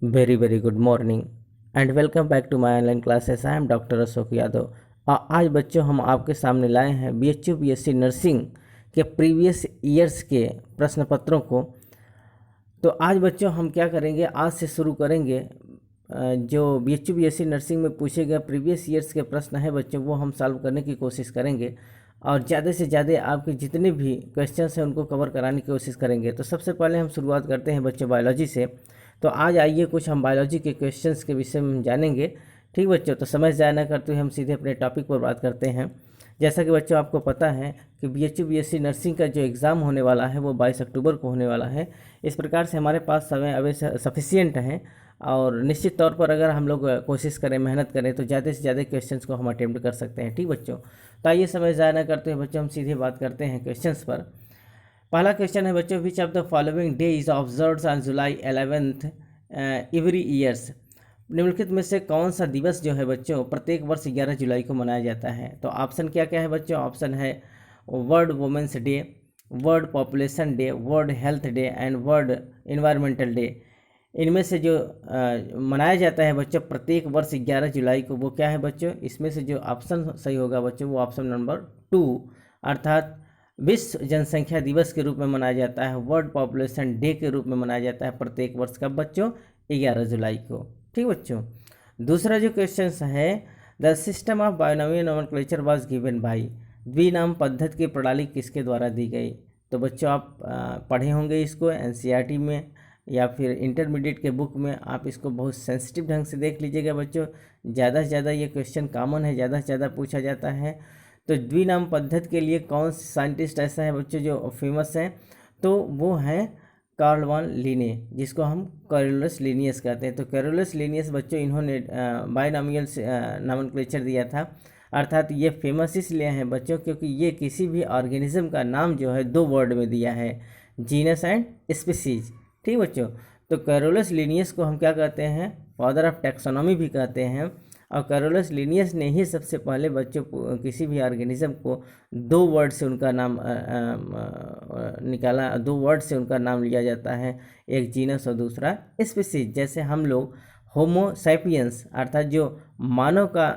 Very good morning and welcome back to my online classes. I am doctor Ashok Yadav. आज बच्चों हम आपके सामने लाए हैं बीएचयू बीएससी नर्सिंग के प्रीवियस ईयर्स के प्रश्न पत्रों को। तो आज बच्चों हम क्या करेंगे, आज से शुरू करेंगे जो बीएचयू बीएससी नर्सिंग में पूछे गए प्रीवियस ईयर्स के प्रश्न हैं बच्चों, वो हम सॉल्व करने की कोशिश करेंगे और ज़्यादा से ज़्यादा आपके जितने भी क्वेश्चंस हैं उनको कवर कराने की कोशिश करेंगे। तो सबसे पहले हम शुरुआत करते हैं बच्चों बायोलॉजी से। तो आज आइए कुछ हम बायोलॉजी के क्वेश्चंस के विषय में जानेंगे। ठीक बच्चों, तो समय ज़ाया न करते हुए हम सीधे अपने टॉपिक पर बात करते हैं। जैसा कि बच्चों आपको पता है कि बीएचयू बीएससी नर्सिंग का जो एग्ज़ाम होने वाला है वो 22 अक्टूबर को होने वाला है। इस प्रकार से हमारे पास समय अभी सफिशियंट है और निश्चित तौर पर अगर हम लोग कोशिश करें, मेहनत करें तो ज़्यादा से ज़्यादा क्वेश्चंस को हम अटेम्प्ट कर सकते हैं। ठीक बच्चों, तो आइए समय ज़ाया न करते हुए बच्चों हम सीधे बात करते हैं क्वेश्चंस पर। पहला क्वेश्चन है बच्चों, which of the following day is observed on July 11th every years. निम्नलिखित में से कौन सा दिवस जो है बच्चों प्रत्येक वर्ष 11 जुलाई को मनाया जाता है? तो ऑप्शन क्या क्या है बच्चों? ऑप्शन है world women's day, world population day, world health day and world environmental day. इनमें से जो मनाया जाता है बच्चों प्रत्येक वर्ष 11 जुलाई को, वो क्या है बच्चों? इसमें से जो ऑप्शन सही होगा बच्चों वो ऑप्शन नंबर 2, अर्थात विश्व जनसंख्या दिवस के रूप में मनाया जाता है, वर्ल्ड पॉपुलेशन डे के रूप में मनाया जाता है प्रत्येक वर्ष का बच्चों 11 जुलाई को। ठीक बच्चों, दूसरा जो क्वेश्चन है, the system of binomial nomenclature was given by. द्विनाम पद्धति की प्रणाली किसके द्वारा दी गई? तो बच्चों आप पढ़े होंगे इसको एनसीईआरटी में या फिर इंटरमीडिएट के बुक में। आप इसको बहुत सेंसिटिव ढंग से देख लीजिएगा बच्चों, ज़्यादा से ज़्यादा ये क्वेश्चन कॉमन है, ज़्यादा से ज़्यादा पूछा जाता है। तो द्विनाम पद्धति के लिए कौन से साइंटिस्ट ऐसा है बच्चों जो फेमस हैं? तो वो हैं कार्ल वॉन लिने, जिसको हम कैरोलस लिनियस कहते हैं। तो कैरोलस लिनियस बच्चों इन्होंने बायनॉमियल नोमेनक्लेचर दिया था, अर्थात ये फेमस इसलिए हैं बच्चों क्योंकि ये किसी भी ऑर्गेनिज्म का नाम जो है 2 वर्ड में दिया है, जीनस एंड स्पीसीज। ठीक बच्चों, तो कैरोलस लिनियस को हम क्या कहते हैं? फादर ऑफ टैक्सोनॉमी भी कहते हैं। और कैरोलस लिनियस ने ही सबसे पहले बच्चों किसी भी ऑर्गेनिज्म को 2 वर्ड से उनका नाम निकाला, 2 वर्ड से उनका नाम लिया जाता है, एक जीनस और दूसरा स्पीसीज। जैसे हम लोग होमो सैपियंस अर्थात जो मानव का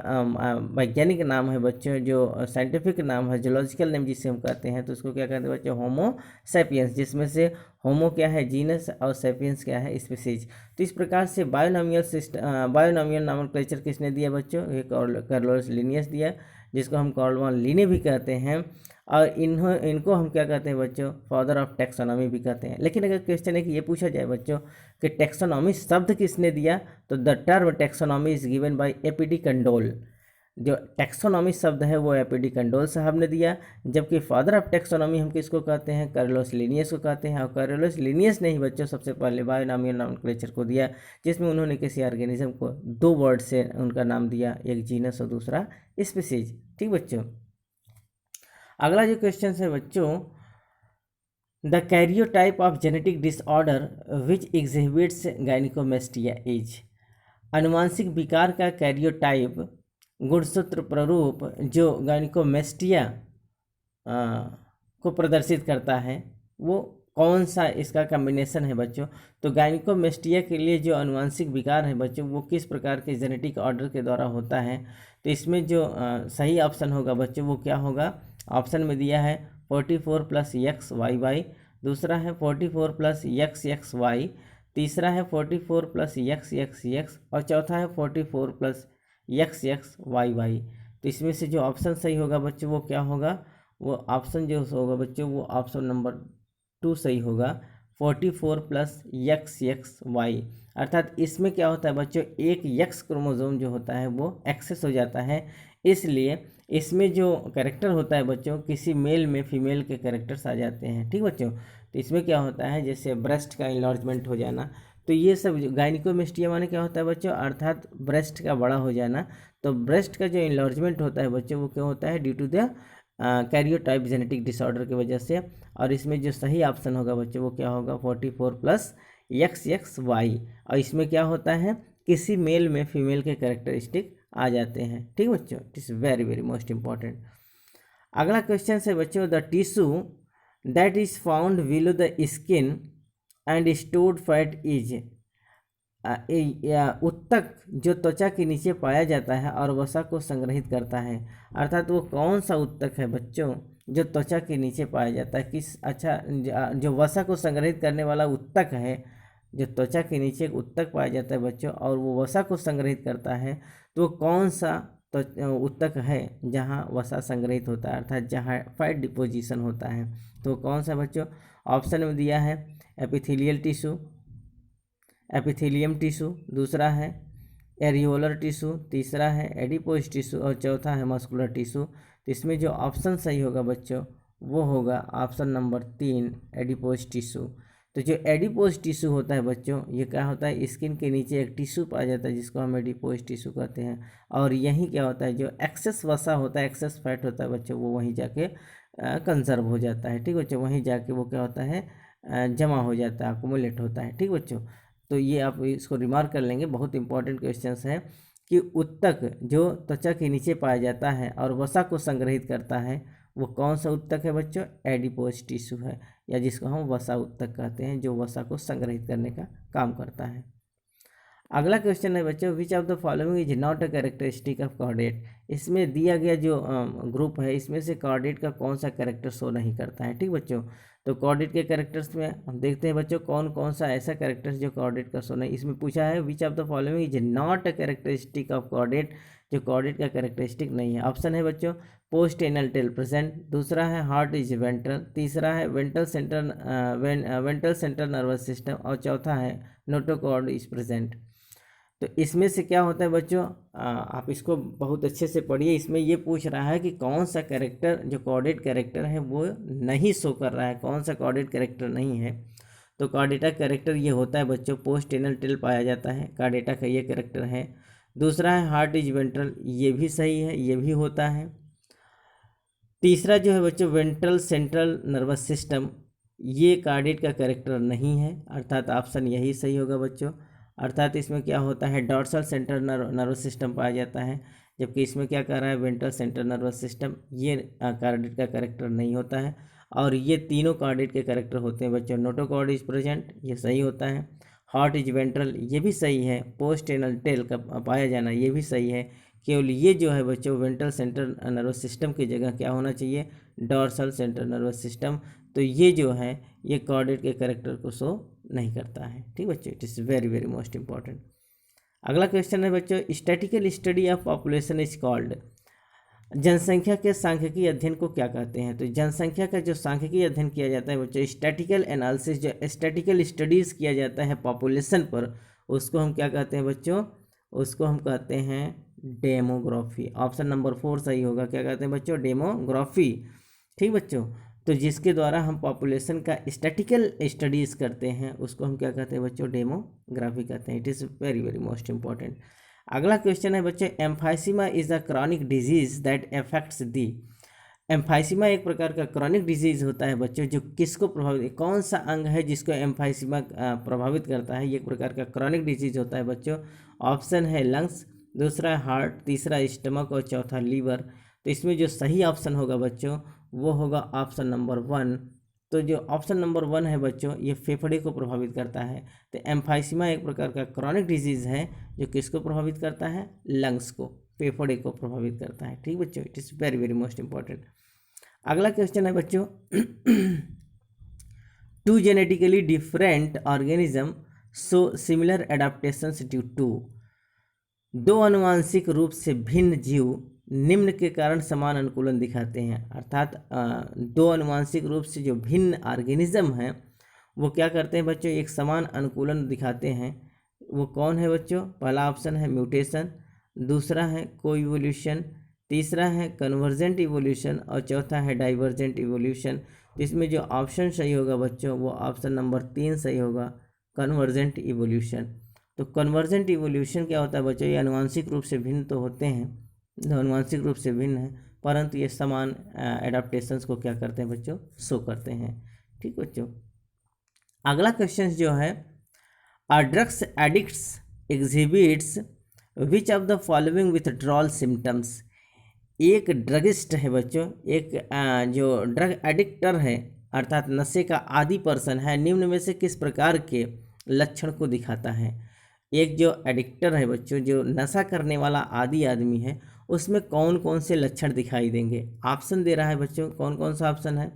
वैज्ञानिक नाम है बच्चों, जो साइंटिफिक नाम है, जूलॉजिकल नेम जिसे हम कहते हैं, तो उसको क्या कहते हैं बच्चों? होमो सैपियंस, जिसमें से होमो क्या है? जीनस, और सैपियंस क्या है? स्पीसीज। तो इस प्रकार से बायोनॉमियल नोमेनक्लेचर किसने दिया बच्चों? ये कार्लोस लिनियस दिया, जिसको हम कार्ल वॉन लिने भी कहते हैं। और इनको हम क्या कहते हैं बच्चों? फादर ऑफ टैक्सोनॉमी भी कहते हैं। लेकिन अगर क्वेश्चन है कि ये पूछा जाए बच्चों कि टैक्सोनॉमी शब्द किसने दिया, तो the term taxonomy is given by APD condole. जो टैक्सोनॉमी शब्द है वो एपीडी कंडोल साहब ने दिया, जबकि फादर ऑफ टैक्सोनॉमी हम किसको कहते हैं? कैरोलस लिनियस को कहते हैं। और कैरोलस लिनियस ने ही बच्चों सबसे पहले बायोनॉमियल नोमेनक्लेचर को दिया, जिसमें उन्होंने किसी ऑर्गेनिज्म को 2 वर्ड से उनका नाम दिया, एक जीनस और दूसरा स्पीसीज। ठीक बच्चों, अगला जो क्वेश्चन है बच्चों, the karyotype of genetic disorder which exhibits gynaecomastia is. अनुवांशिक विकार का कैरियोटाइप, गुणसूत्र प्ररूप जो गायनिकोमेस्टिया को प्रदर्शित करता है, वो कौन सा इसका कॉम्बिनेशन है बच्चों? तो गायनिकोमेस्टिया के लिए जो अनुवांशिक विकार है बच्चों वो किस प्रकार के जेनेटिक ऑर्डर के द्वारा होता है? तो इसमें जो सही ऑप्शन होगा बच्चों वो क्या होगा? ऑप्शन में दिया है 44 + XYY, दूसरा है 44 + XXY, तीसरा है 44 + XXX और चौथा है 44 + XXYY। तो इसमें से जो ऑप्शन सही होगा बच्चों वो क्या होगा? वो ऑप्शन जो होगा बच्चों वो ऑप्शन नंबर 2 सही होगा, 44 + XXY। अर्थात इसमें क्या होता है बच्चों, एक यक्स क्रोमोसोम जो होता है वो एक्सेस हो जाता है, इसलिए इसमें जो कैरेक्टर होता है बच्चों किसी मेल में फीमेल के कैरेक्टर्स आ जाते हैं। ठीक बच्चों, तो इसमें क्या होता है जैसे ब्रेस्ट का इन्लार्जमेंट हो जाना, तो ये सब गायनिकोमेस्टिया माने क्या होता है बच्चों? अर्थात ब्रेस्ट का बड़ा हो जाना। तो ब्रेस्ट का जो इन्लार्जमेंट होता है बच्चों वो क्या होता है? Due to the karyotype genetic disorder की वजह से। और इसमें जो सही ऑप्शन होगा बच्चों वो क्या होगा? 44 + XXY। और इसमें क्या होता है? किसी मेल में फीमेल के कैरेक्टरिस्टिक आ जाते हैं। ठीक बच्चों, it is very most important. अगला क्वेश्चन है बच्चों, the tissue that is found below the skin and stored fat is. उत्तक जो त्वचा के नीचे पाया जाता है और वसा को संग्रहित करता है। अर्थात वो कौन सा उत्तक है बच्चों जो त्वचा के नीचे पाया जाता है, किस अच्छा जो वसा को संग्रहित करने वाला उत्तक है, जो त्वचा के नीचे एक उत्तक पाया जाता है बच्चों और वो वसा को संग्रहित करता है, तो कौन सा उत्तक है जहाँ वसा संग्रहित होता है, अर्थात जहाँ फैट डिपोजिशन होता है। तो कौन सा बच्चों? ऑप्शन में दिया है एपिथेलियल टिश्यू, एपिथेलियम टिश्यू, दूसरा है एरियोलर टिश्यू, तीसरा है एडिपोज टिश्यू और चौथा है मस्कुलर टिश्यू। तो इसमें जो ऑप्शन सही होगा बच्चों वो होगा ऑप्शन नंबर 3 एडिपोज टिश्यू। तो जो एडिपोज टिश्यू होता है बच्चों, ये क्या होता है, स्किन के नीचे एक टिश्यू पाया जाता है जिसको हम एडिपोज टिश्यू कहते हैं। और यही क्या होता है, जो एक्सेस वसा होता है, एक्सेस फैट होता है बच्चों, वो वहीं जाके कंजर्व हो जाता है। ठीक बच्चों, वहीं जाके वो क्या होता है, जमा हो जाता है, अकोमुलेट होता है। ठीक बच्चों, तो ये आप इसको रिमार्क कर लेंगे, बहुत इंपॉर्टेंट क्वेश्चन है कि उत्तक जो त्वचा के नीचे पाया जाता है और वसा को संग्रहित करता है, वो कौन सा उत्तक है बच्चों? एडिपोज टिश्यू है, या जिसको हम वसा उत्तक कहते हैं, जो वसा को संग्रहित करने का काम करता है। अगला क्वेश्चन है बच्चों, which of the following is not a characteristic of chordate. इसमें दिया गया जो ग्रुप है, इसमें से कॉर्डेट का कौन सा कैरेक्टर शो नहीं करता है। ठीक बच्चों, तो कॉर्डेट के कैरेक्टर्स में हम देखते हैं बच्चों कौन कौन सा ऐसा कैरेक्टर्स जो कॉर्डेट का शो नहीं। इसमें पूछा है which of the following is not a characteristic of chordate, जो कॉर्डेट का कैरेक्टरिस्टिक नहीं है। ऑप्शन है बच्चों पोस्ट एनल टेल प्रेजेंट, दूसरा है हार्ट इज वेंट्रल, तीसरा है वेंट्रल सेंट्रल नर्वस सिस्टम और चौथा है नोटोकॉर्ड इज प्रेजेंट। तो इसमें से क्या होता है बच्चों, आप इसको बहुत अच्छे से पढ़िए। इसमें ये पूछ रहा है कि कौन सा कैरेक्टर जो कॉर्डेट कैरेक्टर है वो नहीं शो कर रहा है, कौन सा कॉर्डेट कैरेक्टर नहीं है। तो कार्डेटा कैरेक्टर ये होता है बच्चों पोस्ट एनल टेल पाया जाता है, कार्डेटा का ये कैरेक्टर है। दूसरा है हार्ट इज वेंट्रल, ये भी सही है, ये भी होता है। तीसरा जो है बच्चों वेंट्रल सेंट्रल नर्वस सिस्टम, ये कार्डेट का कैरेक्टर नहीं है, अर्थात ऑप्शन यही सही होगा बच्चों। अर्थात इसमें क्या होता है डॉर्सल सेंट्रल नर्वस सिस्टम पाया जाता है, जबकि इसमें क्या कर रहा है वेंट्रल सेंट्रल नर्वस सिस्टम, ये कार्डेट का कैरेक्टर नहीं होता है। और ये तीनों कार्डेट के कैरेक्टर होते हैं बच्चों। नोटोकॉर्ड इज प्रेजेंट, ये सही होता है। हार्ट इज वेंट्रल, ये भी सही है। पोस्ट एनल टेल का पाया जाना, ये भी सही है। केवल ये जो है बच्चों वेंट्रल सेंट्रल नर्वस सिस्टम की जगह क्या होना चाहिए, डॉर्सल सेंट्रल नर्वस सिस्टम। तो ये जो है ये कॉर्डेट के कैरेक्टर को शो नहीं करता है। ठीक बच्चों, it is very very most important. अगला क्वेश्चन है बच्चों statistical study of population is called. जनसंख्या के सांख्यिकी अध्ययन को क्या कहते हैं? तो जनसंख्या का जो सांख्यिकी अध्ययन किया जाता है बच्चों, स्टैटिकल एनालिसिस, जो स्टैटिकल स्टडीज़ किया जाता है पॉपुलेशन पर, उसको हम क्या कहते हैं बच्चों? उसको हम कहते हैं डेमोग्राफी। ऑप्शन नंबर 4 सही होगा। क्या कहते हैं बच्चों? डेमोग्राफी। ठीक बच्चों, तो जिसके द्वारा हम पॉपुलेशन का स्टैटिकल स्टडीज़ करते हैं उसको हम क्या कहते हैं बच्चों? डेमोग्राफी कहते हैं। It is very very most important. अगला क्वेश्चन है बच्चों emphysema is a chronic disease that affects the. Emphysema एक प्रकार का क्रॉनिक डिजीज होता है बच्चों, जो किसको प्रभावित, कौन सा अंग है जिसको एम्फाइसीमा प्रभावित करता है? ये एक प्रकार का क्रॉनिक डिजीज होता है बच्चों। ऑप्शन है लंग्स, दूसरा हार्ट, तीसरा स्टमक और चौथा लीवर। तो इसमें जो सही ऑप्शन होगा बच्चों वो होगा ऑप्शन नंबर 1। तो जो ऑप्शन नंबर 1 है बच्चों ये फेफड़े को प्रभावित करता है। तो एम्फाइसीमा एक प्रकार का क्रॉनिक डिजीज़ है जो किसको प्रभावित करता है? लंग्स को, फेफड़े को प्रभावित करता है। ठीक बच्चों, it is very very most important. अगला क्वेश्चन है बच्चों two genetically different organism so similar adaptations due to. दो अनुवांशिक रूप से भिन्न जीव निम्न के कारण समान अनुकूलन दिखाते हैं। अर्थात दो अनुवांशिक रूप से जो भिन्न ऑर्गेनिज्म हैं वो क्या करते हैं बच्चों? एक समान अनुकूलन दिखाते हैं। वो कौन है बच्चों? पहला ऑप्शन है म्यूटेशन, दूसरा है कोइवोल्यूशन, तीसरा है कन्वर्जेंट इवोल्यूशन और चौथा है डाइवर्जेंट इवोल्यूशन। तो इसमें जो ऑप्शन सही होगा बच्चों वो ऑप्शन नंबर 3 सही होगा, कन्वर्जेंट इवोल्यूशन। तो कन्वर्जेंट इवोल्यूशन क्या होता है बच्चों? ये अनुवांशिक रूप से भिन्न तो होते हैं, अनुवांशिक रूप से भिन्न है, परंतु ये समान एडाप्टेशंस को क्या करते हैं बच्चों? शो करते हैं। ठीक बच्चों, अगला क्वेश्चन जो है drugs addicts exhibits which of the following withdrawal symptoms. एक ड्रगिस्ट है बच्चों, एक जो ड्रग एडिक्टर है अर्थात नशे का आदी पर्सन है, निम्न में से किस प्रकार के लक्षण को दिखाता है? एक जो एडिक्टर है बच्चों, जो नशा करने वाला आदी आदमी है, उसमें कौन कौन से लक्षण दिखाई देंगे? ऑप्शन दे रहा है बच्चों, कौन कौन सा ऑप्शन है?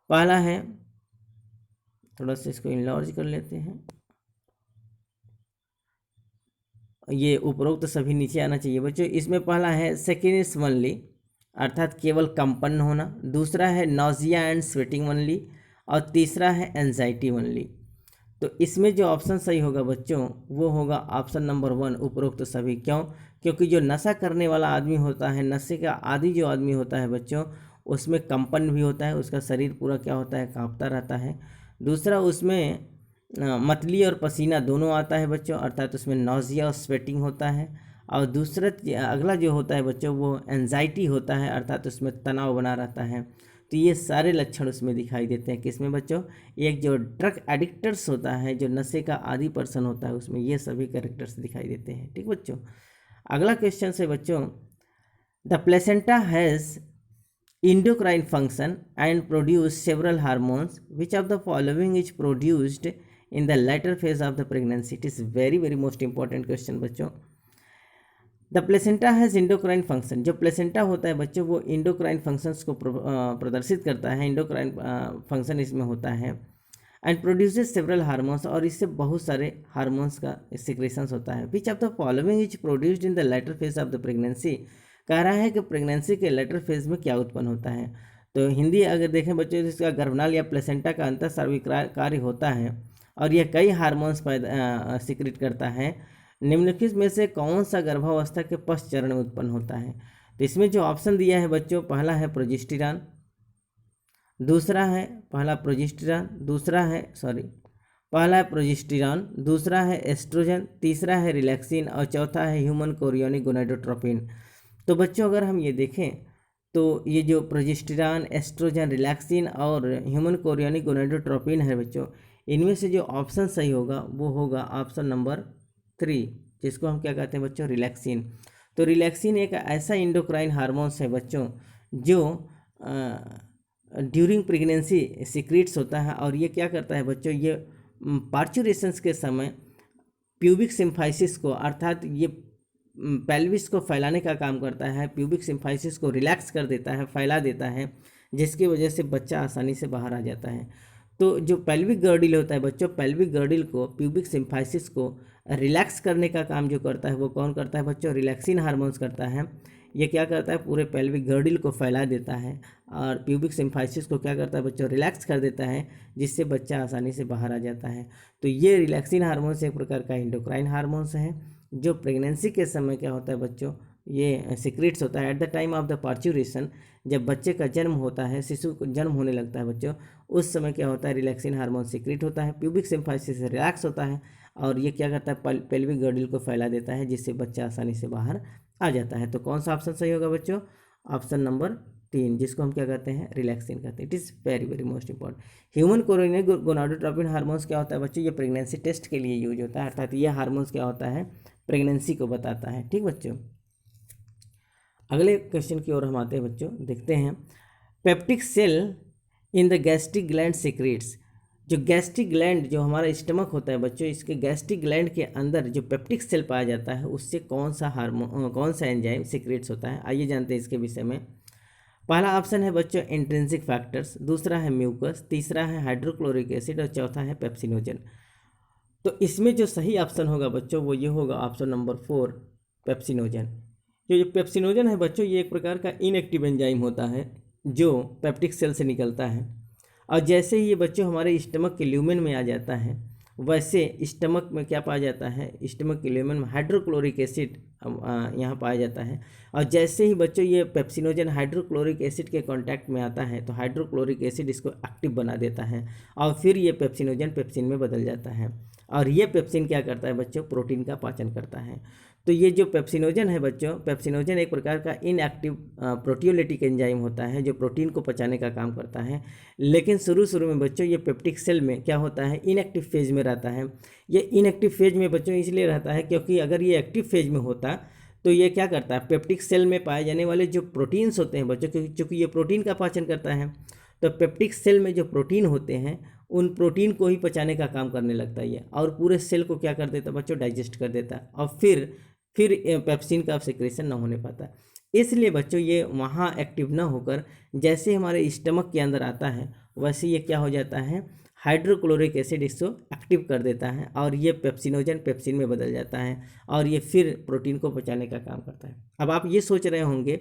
पहला है, थोड़ा सा इसको इनलार्ज कर लेते हैं, ये उपरोक्त सभी नीचे आना चाहिए बच्चों। इसमें पहला है सेकेंडस वनली, अर्थात केवल कंपन होना। दूसरा है नॉजिया एंड स्वेटिंग वनली, और तीसरा है एंजाइटी वनली। तो इसमें जो ऑप्शन सही होगा बच्चों, वो होगा ऑप्शन नंबर 1, उपरोक्त सभी। क्यों? क्योंकि जो नशा करने वाला आदमी होता है, नशे का आदी जो आदमी होता है बच्चों, उसमें कंपन भी होता है, उसका शरीर पूरा क्या होता है, कांपता रहता है। दूसरा, उसमें मतली और पसीना दोनों आता है बच्चों, अर्थात उसमें नॉजिया और स्वेटिंग होता है। और दूसरा अगला जो होता है बच्चों, वो एंजाइटी होता है, अर्थात उसमें तनाव बना रहता है। तो ये सारे लक्षण उसमें दिखाई देते हैं। किसमें बच्चों? एक जो ड्रग एडिक्टर्स होता है, जो नशे का आदी पर्सन होता है, उसमें ये सभी कैरेक्टर्स दिखाई देते हैं। ठीक बच्चों, अगला क्वेश्चन है बच्चों, the placenta has endocrine function and produce several hormones. Which of the following is produced in the later phase of the pregnancy? It is very most important question बच्चों। The placenta has endocrine function, जो placenta होता है बच्चों, वो endocrine functions को प्रदर्शित करता है, इंडोक्राइन फंक्शन इसमें होता है। एंड प्रोड्यूसेस सेवरल हार्मोन्स, और इससे बहुत सारे हार्मोन्स का सिक्रेशंस होता है। Which of the following is produced in the later phase of the pregnancy? कह रहा है कि प्रेगनेंसी के लेटर फेज में क्या उत्पन्न होता है। तो हिंदी अगर देखें बच्चों, तो इसका गर्भनाल या प्लेसेंटा का अंतर स्राविक्रिया कार्य होता है, और यह कई हार्मोन्स पैदा सिक्रेट करता है। निम्नलिखित में से कौन सा गर्भावस्था के पश्च चरण में उत्पन्न होता है? तो इसमें जो ऑप्शन दिया है बच्चों, पहला है प्रोजेस्टेरॉन, दूसरा है प्रोजेस्टेरॉन, दूसरा है एस्ट्रोजन, तीसरा है रिलैक्सिन, और चौथा है ह्यूमन कोरियोनिक गोनाडोट्रोपिन। तो बच्चों अगर हम ये देखें, तो ये जो प्रोजेस्टेरॉन, एस्ट्रोजन, रिलैक्सिन और ह्यूमन कोरियोनिक गोनाडोट्रोपिन है बच्चों, इनमें से जो ऑप्शन सही होगा वो होगा ऑप्शन नंबर 3, जिसको हम क्या कहते हैं बच्चों, रिलैक्सिन। तो रिलैक्सिन एक ऐसा इंडोक्राइन हार्मोन्स है बच्चों, जो ड्यूरिंग प्रेगनेंसी सीक्रेट्स होता है, और ये क्या करता है बच्चों, ये पार्चुरेशंस के समय प्यूबिक सिम्फाइसिस को, अर्थात ये पेल्विस को फैलाने का काम करता है, प्यूबिक सिम्फाइसिस को रिलैक्स कर देता है, फैला देता है, जिसकी वजह से बच्चा आसानी से बाहर आ जाता है। तो जो पेल्विक गर्डिल होता है बच्चों, पेल्विक गर्डिल को, प्यूबिक सिम्फाइसिस को रिलैक्स करने का काम जो करता है वो कौन करता है बच्चों? रिलैक्सिन हार्मोन्स करता है। ये क्या करता है? पूरे पेल्विक गर्डिल को फैला देता है, और प्यूबिक सिम्फाइसिस को क्या करता है बच्चों? रिलैक्स कर देता है, जिससे बच्चा आसानी से बाहर आ जाता है। तो ये रिलैक्सिन हार्मोन्स एक प्रकार का इंडोक्राइन हार्मोन्स है, जो प्रेगनेंसी के समय क्या होता है बच्चों, ये सीक्रेट्स होता है। At the time of the parturition, जब बच्चे का जन्म होता है, शिशु को जन्म होने लगता है बच्चों, उस समय क्या होता है? रिलैक्सिन हार्मोन सीक्रेट होता है, प्यूबिक सिम्फाइसिस से रिलैक्स होता है, और ये क्या करता है? पेल्विक गर्डिल को फैला देता है, जिससे बच्चा आसानी से बाहर आ जाता है। तो कौन सा ऑप्शन सही होगा बच्चों? ऑप्शन नंबर 3, जिसको हम क्या कहते हैं? रिलैक्सिन कहते हैं। It is very most important. Human chorionic gonadotropin hormones क्या होता है बच्चों? ये प्रेगनेंसी टेस्ट के लिए यूज होता है, अर्थात ये हार्मोन्स क्या होता है? प्रेगनेंसी को बताता है। ठीक बच्चों, अगले क्वेश्चन की ओर हम आते हैं बच्चों, देखते हैं। Peptic cell in the gastric gland secretes, जो गैस्ट्रिक ग्लैंड, जो हमारा स्टमक होता है बच्चों, इसके गैस्ट्रिक ग्लैंड के अंदर जो पेप्टिक सेल पाया जाता है, उससे कौन सा एंजाइम सीक्रेट्स होता है? आइए जानते हैं इसके विषय में। पहला ऑप्शन है बच्चों इंट्रिंसिक फैक्टर्स, दूसरा है म्यूकस, तीसरा है हाइड्रोक्लोरिक एसिड, और चौथा है पेप्सिनोजन। तो इसमें जो सही ऑप्शन होगा बच्चों, वो ये होगा ऑप्शन नंबर 4, पेप्सिनोजन। जो ये पेप्सिनोजन है बच्चों, ये एक प्रकार का इनएक्टिव एंजाइम होता है, जो पेप्टिक सेल से निकलता है, और जैसे ही ये बच्चों हमारे स्टमक के ल्यूमेन में आ जाता है, वैसे स्टमक में क्या पाया जाता है? स्टमक के ल्यूमेन में हाइड्रोक्लोरिक एसिड यहाँ पाया जाता है, और जैसे ही बच्चों ये पेप्सिनोजन हाइड्रोक्लोरिक एसिड के कांटेक्ट में आता है, तो हाइड्रोक्लोरिक एसिड इसको एक्टिव बना देता है, और फिर ये पेप्सिनोजन पेप्सिन में बदल जाता है, और ये पेप्सिन क्या करता है बच्चों? प्रोटीन का पाचन करता है। तो ये जो पेप्सिनोजन है बच्चों, पेप्सिनोजन एक प्रकार का इनएक्टिव प्रोटियोलिटिक एंजाइम होता है, जो प्रोटीन को पचाने का काम करता है। लेकिन शुरू में बच्चों ये पेप्टिक सेल में क्या होता है? इनएक्टिव फेज में रहता है। ये इनएक्टिव फेज में बच्चों इसलिए रहता है क्योंकि अगर ये एक्टिव फेज में होता तो ये क्या करता है? पेप्टिक सेल में पाए जाने वाले जो प्रोटीन्स होते हैं बच्चों, क्योंकि ये प्रोटीन का पाचन करता है, तो पेप्टिक सेल में जो प्रोटीन होते हैं उन प्रोटीन को ही पचाने का काम करने लगता है ये, और पूरे सेल को क्या कर देता है बच्चों, डाइजेस्ट कर देता है, और फिर पेप्सिन का सिक्रेशन ना होने पाता। इसलिए बच्चों ये वहाँ एक्टिव ना होकर जैसे हमारे स्टमक के अंदर आता है वैसे ये क्या हो जाता है, हाइड्रोक्लोरिक एसिड इसको एक्टिव कर देता है और ये पेप्सिनोजन पेप्सिन में बदल जाता है और ये फिर प्रोटीन को पचाने का काम करता है। अब आप ये सोच रहे होंगे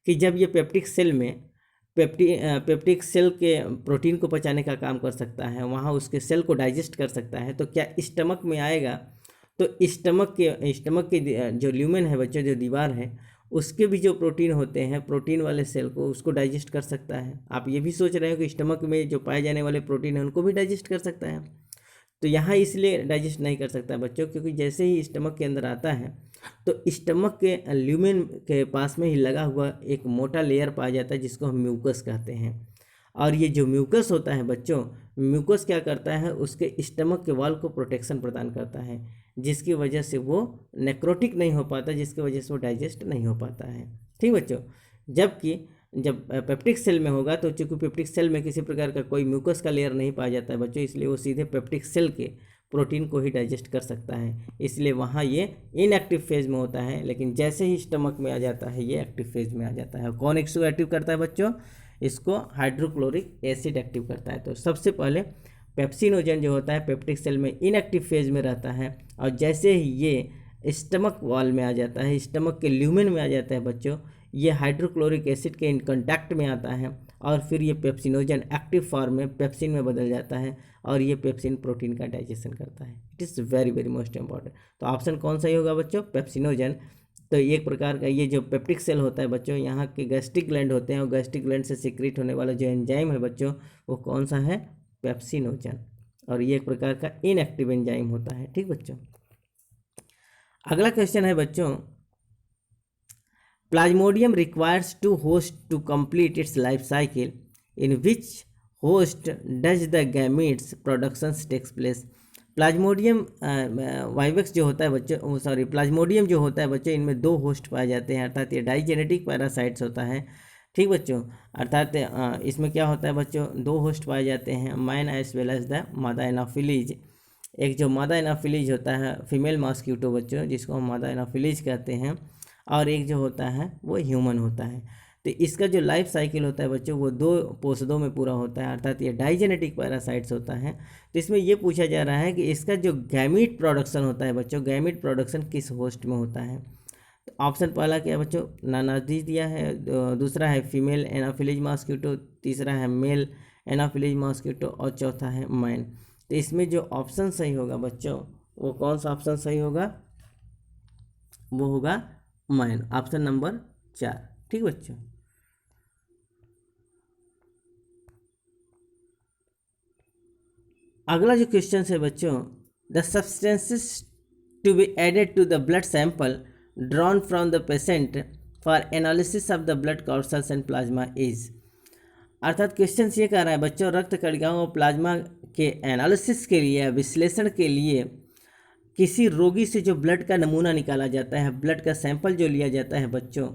कि जब ये पेप्टिक सेल में पेप्टिक सेल के प्रोटीन को पचाने का काम कर सकता है, वहाँ उसके सेल को डाइजेस्ट कर सकता है, तो क्या स्टमक में आएगा तो स्टमक के जो ल्यूमेन है बच्चों, जो दीवार है, उसके भी जो प्रोटीन होते हैं, प्रोटीन वाले सेल को उसको डाइजेस्ट कर सकता है। आप ये भी सोच रहे हो कि स्टमक में जो पाए जाने वाले प्रोटीन हैं उनको भी डाइजेस्ट कर सकता है, तो यहाँ इसलिए डाइजेस्ट नहीं कर सकता बच्चों, क्योंकि जैसे ही स्टमक के अंदर आता है तो स्टमक के ल्यूमेन के पास में ही लगा हुआ एक मोटा लेयर पाया जाता है जिसको हम म्यूकस कहते हैं। और ये जो म्यूकस होता है बच्चों, म्यूकस क्या करता है, उसके स्टमक के वॉल को प्रोटेक्शन प्रदान करता है, जिसकी वजह से वो नेक्रोटिक नहीं हो पाता, जिसकी वजह से वो डाइजेस्ट नहीं हो पाता है। ठीक बच्चों, जबकि जब पेप्टिक सेल में होगा तो चूँकि पेप्टिक सेल में किसी प्रकार का कोई म्यूकस का लेयर नहीं पाया जाता है बच्चों, इसलिए वो सीधे पेप्टिक सेल के प्रोटीन को ही डाइजेस्ट कर सकता है, इसलिए वहाँ ये इनएक्टिव फेज में होता है। लेकिन जैसे ही स्टमक में आ जाता है ये एक्टिव फेज में आ जाता है। कौन इसको एक्टिव करता है बच्चों, इसको हाइड्रोक्लोरिक एसिड एक्टिव करता है। तो सबसे पहले पेप्सिनोजन जो होता है पेप्टिक सेल में इनएक्टिव फेज में रहता है, और जैसे ही ये स्टमक वॉल में आ जाता है, स्टमक के ल्यूमेन में आ जाता है बच्चों, ये हाइड्रोक्लोरिक एसिड के इन कॉन्टैक्ट में आता है और फिर ये पेप्सिनोजन एक्टिव फॉर्म में पेप्सिन में बदल जाता है और ये पेप्सिन प्रोटीन का डाइजेशन करता है। It is very very most important. तो ऑप्शन कौन सा ही होगा बच्चों, पेप्सिनोजन। तो एक प्रकार का ये जो पेप्टिक सेल होता है बच्चों, यहाँ के गैस्ट्रिक ग्लैंड होते हैं और गैस्ट्रिक ग्लैंड से सीक्रेट होने वाला जो एंजाइम है बच्चों, वो कौन सा है, पेप्सिनोजन, और ये एक प्रकार का इनएक्टिव एंजाइम होता है। ठीक बच्चों, अगला क्वेश्चन है बच्चों, Plasmodium requires two host to complete its life cycle, in which host does the gametes productions takes place. Plasmodium vivax जो होता है बच्चों, सॉरी प्लाज्मोडियम जो होता है बच्चों, इनमें दो होस्ट पाए जाते हैं, अर्थात ये डाइजेनेटिक पैरासाइट्स होता है। ठीक बच्चों, अर्थात इसमें क्या होता है बच्चों, दो होस्ट पाए जाते हैं, man as well as the मादा एनाफिलीज। एक जो मादा एनाफिलीज होता है फीमेल मॉस्क्यूटो बच्चों, जिसको हम मादा एनाफिलीज कहते हैं, और एक जो होता है वो ह्यूमन होता है। तो इसका जो लाइफ साइकिल होता है बच्चों वो दो पोषदों में पूरा होता है, अर्थात ये डाइजेनेटिक पैरासाइट्स होता है। तो इसमें ये पूछा जा रहा है कि इसका जो गैमीट प्रोडक्शन होता है बच्चों, गैमीट प्रोडक्शन किस होस्ट में होता है। तो ऑप्शन पहला क्या है बच्चों, नानाजी दिया है, दूसरा है फीमेल एनाफिलीज मॉस्क्यूटो, तीसरा है मेल एनाफिलीज मॉस्क्यूटो, और चौथा है मैन। तो इसमें जो ऑप्शन सही होगा बच्चों, वो कौन सा ऑप्शन सही होगा, वो होगा मैन, ऑप्शन नंबर 4। ठीक बच्चों, अगला जो क्वेश्चन है बच्चों, the substances to be added to the blood sample drawn from the patient for analysis of the blood corpuscles and plasma is. अर्थात क्वेश्चन ये कह रहा है बच्चों, रक्त कणिकाओं और प्लाज्मा के एनालिसिस के लिए, विश्लेषण के लिए किसी रोगी से जो ब्लड का नमूना निकाला जाता है, ब्लड का सैंपल जो लिया जाता है बच्चों,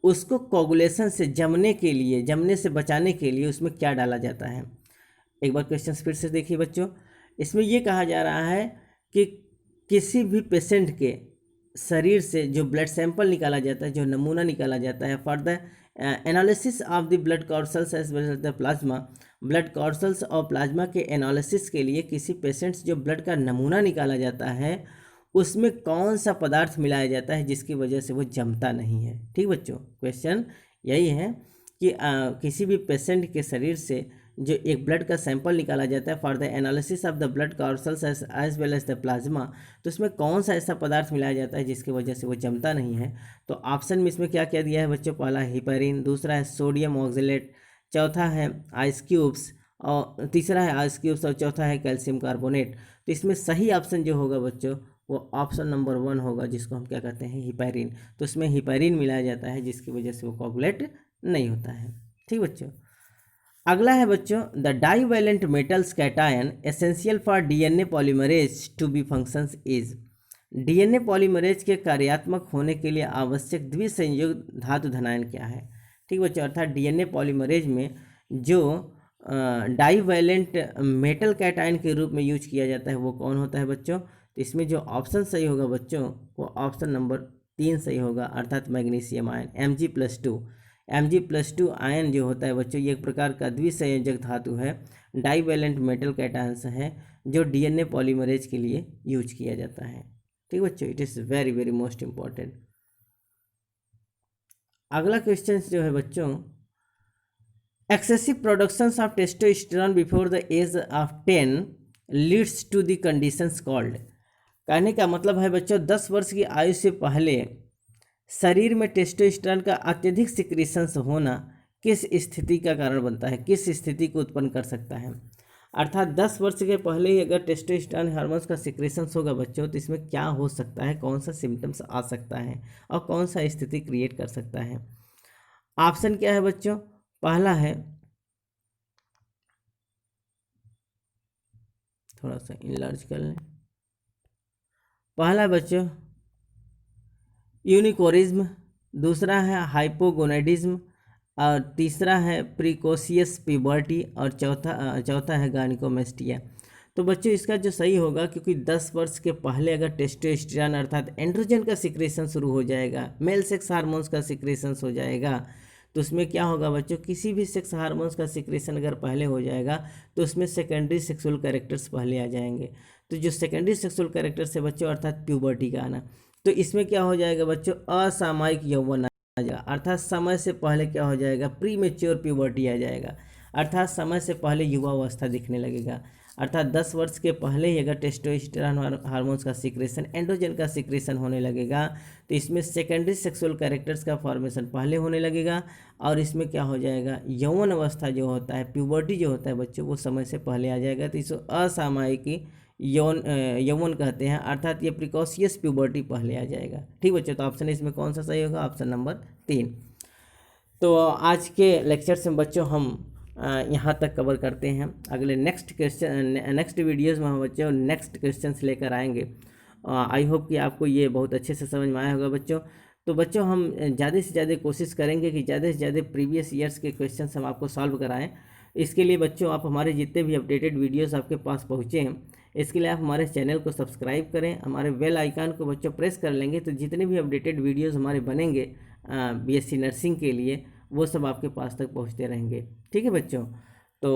उसको कोगुलेशन से जमने से बचाने के लिए उसमें क्या डाला जाता है। एक बार क्वेश्चन फिर से देखिए बच्चों, इसमें यह कहा जा रहा है कि किसी भी पेशेंट के शरीर से जो ब्लड सैंपल निकाला जाता है, जो नमूना निकाला जाता है, for the analysis of the blood corpuscles as well as the plasma, blood corpuscles और प्लाज्मा के एनालिसिस के लिए किसी पेशेंट्स जो ब्लड का नमूना निकाला जाता है उसमें कौन सा पदार्थ मिलाया जाता है जिसकी वजह से वो जमता नहीं है। ठीक बच्चों, क्वेश्चन यही है कि किसी भी पेशेंट के शरीर से जो एक ब्लड का सैंपल निकाला जाता है for the analysis of the blood corpuscles as well as the plasma, तो उसमें कौन सा ऐसा पदार्थ मिलाया जाता है जिसकी वजह से वो जमता नहीं है। तो ऑप्शन में इसमें क्या क्या दिया है बच्चों, पहला हिपेरिन, दूसरा है सोडियम ऑक्जेलेट, चौथा है आइस क्यूब्स, और तीसरा है आइस क्यूब्स, और चौथा है कैल्शियम कार्बोनेट। तो इसमें सही ऑप्शन जो होगा बच्चों वो ऑप्शन नंबर 1 होगा, जिसको हम क्या कहते हैं, हिपेरिन। तो उसमें हिपेरिन मिलाया जाता है जिसकी वजह से वो कोगुलेट नहीं होता है। ठीक बच्चों, अगला है बच्चों, the divalent metals cation essential for DNA polymerase to be functions is. DNA polymerase के कार्यात्मक होने के लिए आवश्यक द्विसंयुग धातु धनायन क्या है। ठीक बच्चों, अर्थात डीएनए पॉलीमरेज में जो डाईवैलेंट मेटल कैटायन के रूप में यूज किया जाता है वो कौन होता है बच्चों? तो इसमें जो ऑप्शन सही होगा बच्चों वो ऑप्शन नंबर 3 सही होगा, अर्थात magnesium ion Mg+2। Mg+2 ion जो होता है बच्चों ये एक प्रकार का द्विसंयोजक धातु है, डाईवैलेंट मेटल कैटायंस है जो डीएनए पॉलीमरेज के लिए यूज किया जाता है। ठीक बच्चों, it is very very most important. अगला क्वेश्चन जो है बच्चों, excessive production of testosterone before the age of 10 leads to the conditions called. कहने का मतलब है बच्चों 10 वर्ष की आयु से पहले शरीर में टेस्टोस्टेरोन का अत्यधिक सिक्रीशंस होना किस स्थिति का कारण बनता है, किस स्थिति को उत्पन्न कर सकता है? अर्थात 10 वर्ष के पहले ही अगर टेस्टोस्टेरोन हार्मोन्स का सिक्रीशंस होगा बच्चों तो इसमें क्या हो सकता है, कौन सा सिम्टम्स आ सकता है और कौन सा स्थिति क्रिएट कर सकता है? ऑप्शन क्या है बच्चों? पहला है, थोड़ा सा इनलार्ज कर लें, पहला बच्चों यूनिकोरिज्म, दूसरा है हाइपोगोनेडिज्म, और तीसरा है प्रिकोशियस प्यूबर्टी, और चौथा है गायनिकोमेस्टिया। तो बच्चों इसका जो सही होगा, क्योंकि 10 वर्ष के पहले अगर टेस्टोस्टेरोन अर्थात एंड्रोजन का सिक्रेशन शुरू हो जाएगा, मेल सेक्स हार्मोन्स का सिक्रेशन हो जाएगा, तो उसमें क्या होगा बच्चों, किसी भी सेक्स हार्मोन्स का सिक्रेशन अगर पहले हो जाएगा तो उसमें सेकेंडरी सेक्सुअल कैरेक्टर्स पहले आ जाएंगे। तो जो सेकेंडरी सेक्सुअल कैरेक्टर्स है बच्चों अर्थात प्यूबर्टी का आना, तो इसमें क्या हो जाएगा बच्चों, असामयिक यौवन आ जाएगा, अर्थात समय से पहले क्या हो जाएगा, प्री मेच्योर प्यूबर्टी आ जाएगा, अर्थात समय से पहले युवावस्था दिखने लगेगा। अर्थात 10 वर्ष के पहले ही अगर टेस्टोस्टेरोन हार्मोन्स का सिक्रेशन, एंड्रोजन का सिक्रेशन होने लगेगा तो इसमें सेकेंडरी सेक्सुअल कैरेक्टर्स का फॉर्मेशन पहले होने लगेगा, और इसमें क्या हो जाएगा, यौवन अवस्था जो होता है, प्यूबर्टी जो होता है बच्चों वो समय से पहले आ जाएगा। तो इसको असामयिक यौवन कहते हैं, अर्थात ये प्रिकॉशियस प्यूबर्टी पहले आ जाएगा। ठीक बच्चों, तो ऑप्शन इसमें कौन सा सही होगा, ऑप्शन नंबर 3। तो आज के लेक्चर से बच्चों हम यहाँ तक कवर करते हैं। अगले नेक्स्ट वीडियोज़ में हम बच्चों नेक्स्ट क्वेश्चंस लेकर आएंगे। आई होप कि आपको ये बहुत अच्छे से समझ में आया होगा बच्चों। तो बच्चों हम ज़्यादा से ज़्यादा कोशिश करेंगे कि ज़्यादा से ज़्यादा प्रीवियस ईयर्स के क्वेश्चंस हम आपको सॉल्व कराएं। इसके लिए बच्चों आप हमारे जितने भी अपडेटेड वीडियोस आपके पास पहुँचे हैं, इसके लिए आप हमारे चैनल को सब्सक्राइब करें, हमारे बेल आइकन को बच्चों प्रेस कर लेंगे तो जितने भी अपडेटेड वीडियोस हमारे बनेंगे बीएससी नर्सिंग के लिए वो सब आपके पास तक पहुंचते रहेंगे। ठीक है बच्चों। तो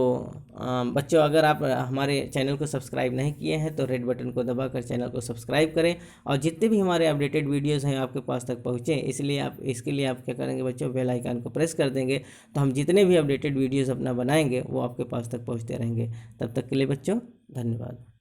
बच्चों अगर आप हमारे चैनल को सब्सक्राइब नहीं किए हैं तो रेड बटन को दबाकर चैनल को सब्सक्राइब करें, और जितने भी हमारे अपडेटेड वीडियोस हैं आपके पास तक पहुँचें, इसलिए इसके लिए आप क्या करेंगे बच्चों, बेल आइकन को प्रेस कर देंगे तो हम जितने भी अपडेटेड वीडियोज़ अपना बनाएंगे वो आपके पास तक पहुँचते रहेंगे। तब तक के लिए बच्चों धन्यवाद।